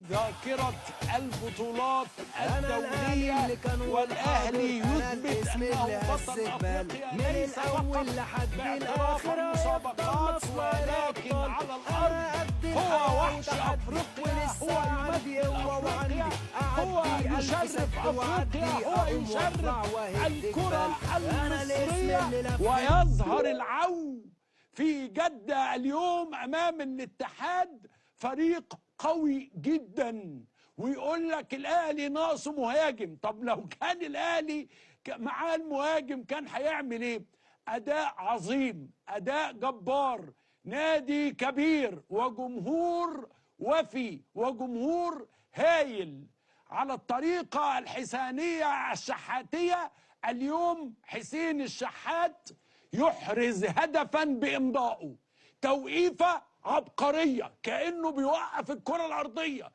ذاكرة البطولات الدولية والأهلي يثبت أنه بطل أفريقيا ليس فقط باعتراف المسابقات ولكن على الأرض هو وحش أفريقيا، هو يمثل أفريقيا، هو يشرف أفريقيا، هو يشرف الكرة المصرية. ويظهر العو في جدة اليوم أمام الاتحاد، فريق قوي جدا. ويقول لك الاهلي ناقصه مهاجم. طب لو كان الاهلي معاه المهاجم كان هيعمل ايه؟ اداء عظيم، اداء جبار، نادي كبير وجمهور وفي وجمهور هايل على الطريقة الحسانية الشحاتية. اليوم حسين الشحات يحرز هدفا بإمضائه، توقيفة عبقرية كأنه بيوقف الكرة الأرضية.